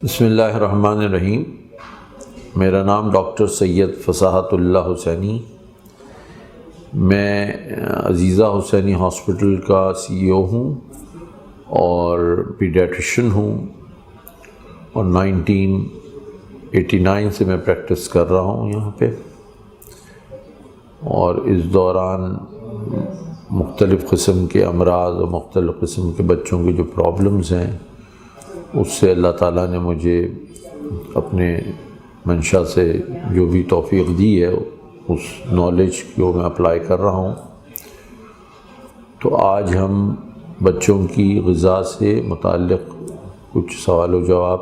بسم اللہ الرحمن الرحیم۔ میرا نام ڈاکٹر سید فصاحت اللہ حسینی، میں عزیزہ حسینی ہاسپٹل کا CEO ہوں اور پیڈیاٹریشن ہوں، اور 1989 سے میں پریکٹس کر رہا ہوں یہاں پہ، اور اس دوران مختلف قسم کے امراض اور مختلف قسم کے بچوں کی جو پرابلمز ہیں اس سے اللہ تعالیٰ نے مجھے اپنے منشا سے جو بھی توفیق دی ہے اس نالج کو میں اپلائی کر رہا ہوں۔ تو آج ہم بچوں کی غذا سے متعلق کچھ سوال و جواب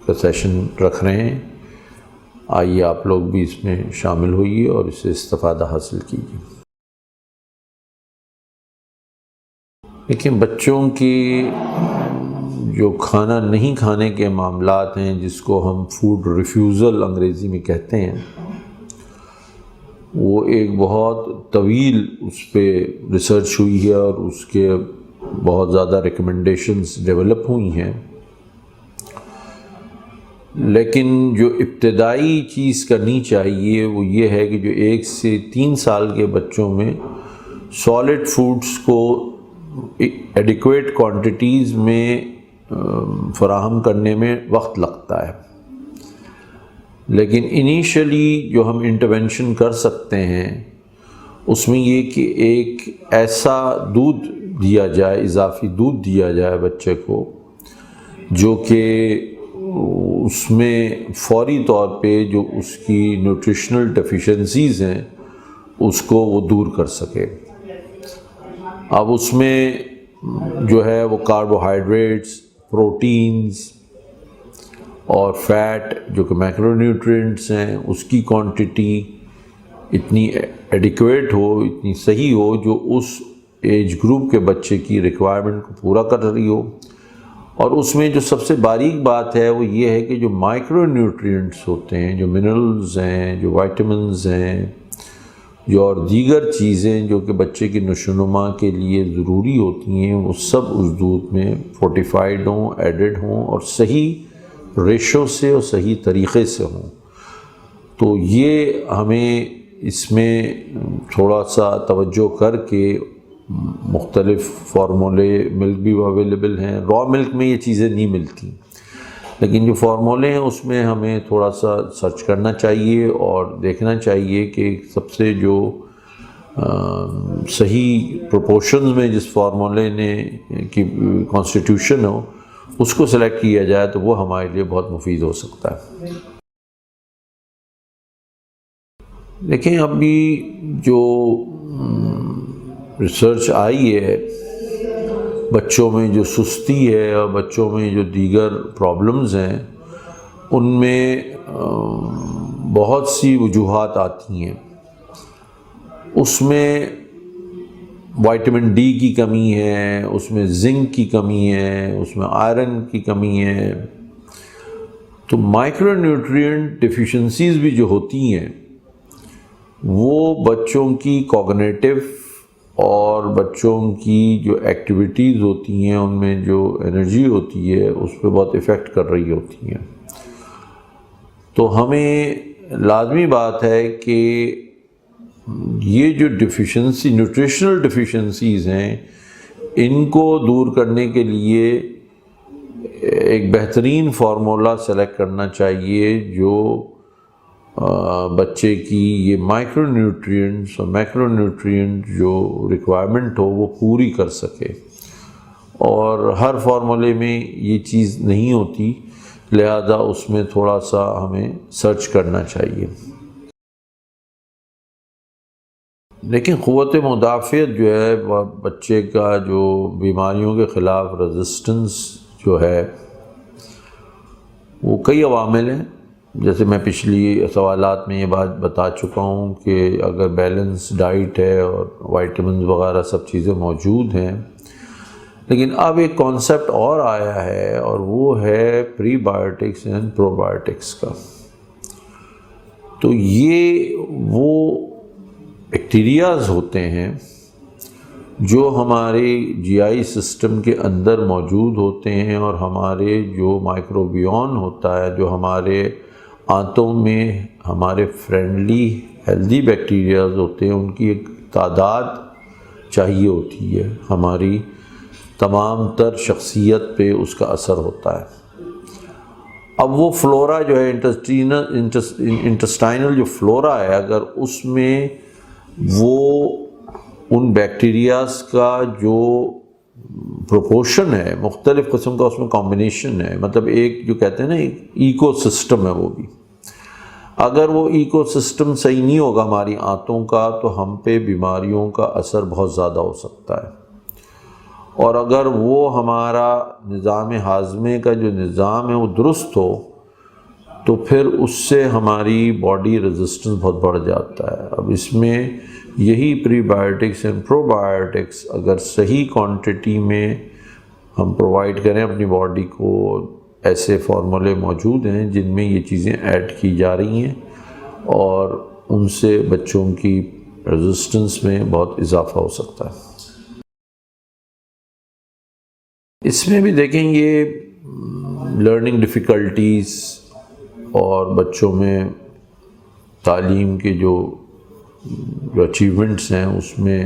کا سیشن رکھ رہے ہیں۔ آئیے آپ لوگ بھی اس میں شامل ہوئیے اور اس سے استفادہ حاصل کیجیے۔ لیکن بچوں کی جو کھانا نہیں کھانے کے معاملات ہیں، جس کو ہم فوڈ ریفیوزل انگریزی میں کہتے ہیں، وہ ایک بہت طویل اس پہ ریسرچ ہوئی ہے اور اس کے بہت زیادہ ریکمنڈیشنز ڈیولپ ہوئی ہیں۔ لیکن جو ابتدائی چیز کرنی چاہیے وہ یہ ہے کہ جو 1 سے 3 سال کے بچوں میں سالڈ فوڈز کو ایڈیکویٹ کوانٹیٹیز میں فراہم کرنے میں وقت لگتا ہے، لیکن انیشلی جو ہم انٹرونشن کر سکتے ہیں اس میں یہ کہ ایک ایسا دودھ دیا جائے، اضافی دودھ دیا جائے بچے کو، جو کہ اس میں فوری طور پہ جو اس کی نیوٹریشنل ڈیفیشنسیز ہیں اس کو وہ دور کر سکے۔ اب اس میں جو ہے وہ کاربوہائیڈریٹس، پروٹینز اور فیٹ جو کہ مائکرو نیوٹرینٹس ہیں، اس کی کوانٹٹی اتنی ایڈیکویٹ ہو، اتنی صحیح ہو، جو اس ایج گروپ کے بچے کی ریکوائرمنٹ کو پورا کر رہی ہو۔ اور اس میں جو سب سے باریک بات ہے وہ یہ ہے کہ جو مائکرو نیوٹرینٹس ہوتے ہیں، جو منرلز ہیں، جو وائٹامنز ہیں، جو اور دیگر چیزیں جو کہ بچے کی نشوونما کے لیے ضروری ہوتی ہیں، وہ سب اس دودھ میں فورٹیفائڈ ہوں، ایڈڈ ہوں، اور صحیح ریشو سے اور صحیح طریقے سے ہوں۔ تو یہ ہمیں اس میں تھوڑا سا توجہ کر کے مختلف فارمولے، ملک بھی اویلیبل ہیں، را ملک میں یہ چیزیں نہیں ملتی، لیکن جو فارمولے ہیں اس میں ہمیں تھوڑا سا سرچ کرنا چاہیے اور دیکھنا چاہیے کہ سب سے جو صحیح پروپورشنز میں جس فارمولے نے کی کانسٹیٹیوشن ہو اس کو سلیکٹ کیا جائے تو وہ ہمارے لیے بہت مفید ہو سکتا ہے۔ دیکھیں، ابھی جو ریسرچ آئی ہے، بچوں میں جو سستی ہے اور بچوں میں جو دیگر پرابلمز ہیں، ان میں بہت سی وجوہات آتی ہیں۔ اس میں وائٹامن ڈی کی کمی ہے، اس میں زنک کی کمی ہے، اس میں آئرن کی کمی ہے۔ تو مائکرو نیوٹرینٹ ڈیفیشنسیز بھی جو ہوتی ہیں وہ بچوں کی کوگنیٹو اور بچوں کی جو ایکٹیویٹیز ہوتی ہیں، ان میں جو انرجی ہوتی ہے اس پہ بہت ایفیکٹ کر رہی ہوتی ہیں۔ تو ہمیں لازمی بات ہے کہ یہ جو ڈیفیشنسی، نیوٹریشنل ڈیفیشنسیز ہیں، ان کو دور کرنے کے لیے ایک بہترین فارمولا سلیکٹ کرنا چاہیے جو بچے کی یہ مائکرو نیوٹرینٹس اور میکرو نیوٹرینٹ جو ریکوائرمنٹ ہو وہ پوری کر سکے۔ اور ہر فارمولے میں یہ چیز نہیں ہوتی، لہذا اس میں تھوڑا سا ہمیں سرچ کرنا چاہیے۔ لیکن قوت مدافعت جو ہے بچے کا، جو بیماریوں کے خلاف ریزسٹنس جو ہے، وہ کئی عوامل ہیں۔ جیسے میں پچھلی سوالات میں یہ بات بتا چکا ہوں کہ اگر بیلنس ڈائٹ ہے اور وائٹامنز وغیرہ سب چیزیں موجود ہیں، لیکن اب ایک کانسیپٹ اور آیا ہے اور وہ ہے پری بایوٹکس اینڈ پرو بایوٹکس کا۔ تو یہ وہ بیکٹیریاز ہوتے ہیں جو ہمارے جی آئی سسٹم کے اندر موجود ہوتے ہیں اور ہمارے جو مائکروبیون ہوتا ہے، جو ہمارے آنتوں میں ہمارے فرینڈلی ہیلدی بیکٹیریاز ہوتے ہیں، ان کی ایک تعداد چاہیے ہوتی ہے، ہماری تمام تر شخصیت پہ اس کا اثر ہوتا ہے۔ اب وہ فلورا جو ہے انٹسٹائنل جو فلورا ہے، اگر اس میں وہ ان بیکٹیریاز کا جو پروپورشن ہے، مختلف قسم کا اس میں کمبینیشن ہے، مطلب ایک جو کہتے ہیں نا ایک ایکو سسٹم ہے، وہ بھی اگر وہ ایکو سسٹم صحیح نہیں ہوگا ہماری آنتوں کا، تو ہم پہ بیماریوں کا اثر بہت زیادہ ہو سکتا ہے۔ اور اگر وہ ہمارا نظام ہاضمے کا جو نظام ہے وہ درست ہو، تو پھر اس سے ہماری باڈی ریزسٹنس بہت بڑھ جاتا ہے۔ اب اس میں یہی پری بایوٹکس اینڈ پرو بایوٹکس اگر صحیح کوانٹٹی میں ہم پرووائڈ کریں اپنی باڈی کو، ایسے فارمولے موجود ہیں جن میں یہ چیزیں ایڈ کی جا رہی ہیں، اور ان سے بچوں کی ریزسٹنس میں بہت اضافہ ہو سکتا ہے۔ اس میں بھی دیکھیں یہ لرننگ ڈیفیکلٹیز اور بچوں میں تعلیم کے جو اچیومنٹس ہیں، اس میں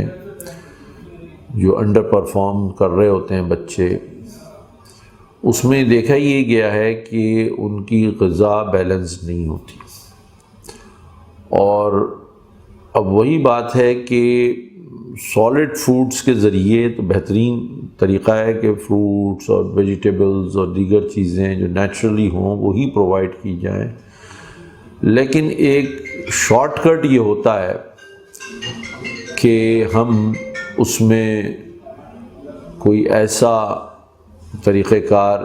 جو انڈر پرفارم کر رہے ہوتے ہیں بچے، اس میں دیکھا یہ گیا ہے کہ ان کی غذا بیلنس نہیں ہوتی۔ اور اب وہی بات ہے کہ سالڈ فوڈز کے ذریعے تو بہترین طریقہ ہے کہ فروٹس اور ویجیٹیبلز اور دیگر چیزیں جو نیچرلی ہوں وہی پرووائڈ کی جائیں، لیکن ایک شارٹ کٹ یہ ہوتا ہے کہ ہم اس میں کوئی ایسا طریقہ کار،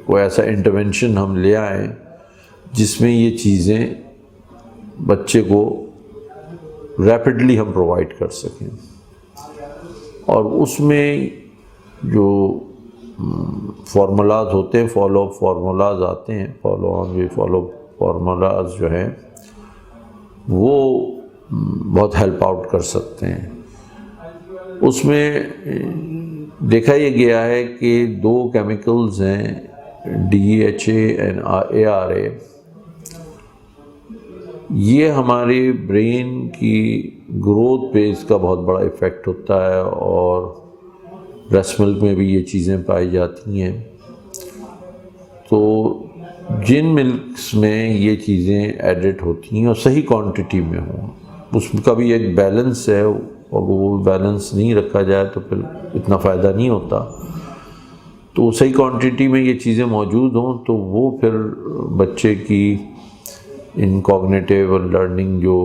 کوئی ایسا انٹرونشن ہم لے آئیں جس میں یہ چیزیں بچے کو ریپڈلی ہم پرووائڈ کر سکیں۔ اور اس میں جو فارمولاز ہوتے ہیں، فالو اپ فارمولاز آتے ہیں، فالو فارمولاز جو ہیں وہ بہت ہیلپ آؤٹ کر سکتے ہیں۔ اس میں دیکھا یہ گیا ہے کہ 2 کیمیکلز ہیں، DHA اینڈ ARA، یہ ہمارے برین کی گروتھ پہ اس کا بہت بڑا ایفیکٹ ہوتا ہے، اور بریسٹ ملک میں بھی یہ چیزیں پائی جاتی ہیں۔ تو جن ملکس میں یہ چیزیں ایڈٹ ہوتی ہیں اور صحیح کوانٹٹی میں ہوں، اس کا بھی ایک بیلنس ہے، اور وہ بیلنس نہیں رکھا جائے تو پھر اتنا فائدہ نہیں ہوتا۔ تو صحیح کوانٹٹی میں یہ چیزیں موجود ہوں تو وہ پھر بچے کی ان کوگنیٹیو اور لرننگ جو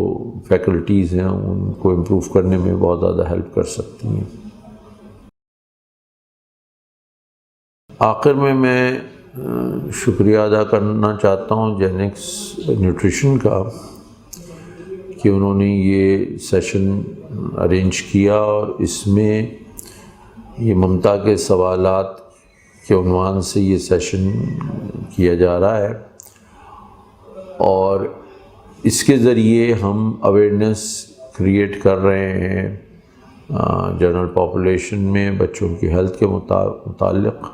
فیکلٹیز ہیں ان کو امپروو کرنے میں بہت زیادہ ہیلپ کر سکتی ہیں۔ آخر میں شکریہ ادا کرنا چاہتا ہوں جینکس نیوٹریشن کا کہ انہوں نے یہ سیشن ارینج کیا، اور اس میں یہ ممتا کے سوالات کے عنوان سے یہ سیشن کیا جا رہا ہے، اور اس کے ذریعے ہم اویئرنیس کریٹ کر رہے ہیں جنرل پاپولیشن میں بچوں کی ہیلتھ کے متعلق۔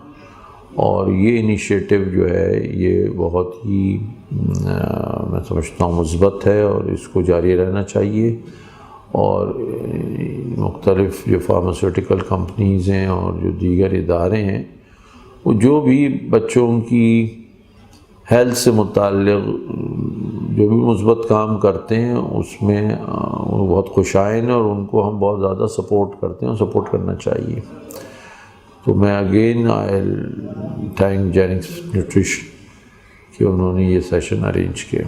اور یہ انیشیٹو جو ہے یہ بہت ہی میں سمجھتا ہوں مثبت ہے، اور اس کو جاری رہنا چاہیے۔ اور مختلف جو فارماسیوٹیکل کمپنیز ہیں اور جو دیگر ادارے ہیں، وہ جو بھی بچوں کی ہیلتھ سے متعلق جو بھی مثبت کام کرتے ہیں اس میں وہ بہت خوشائن ہیں، اور ان کو ہم بہت زیادہ سپورٹ کرتے ہیں اور سپورٹ کرنا چاہیے۔ تو میں again I thank Jenks nutrition کہ انہوں نے یہ سیشن ارینج کیا۔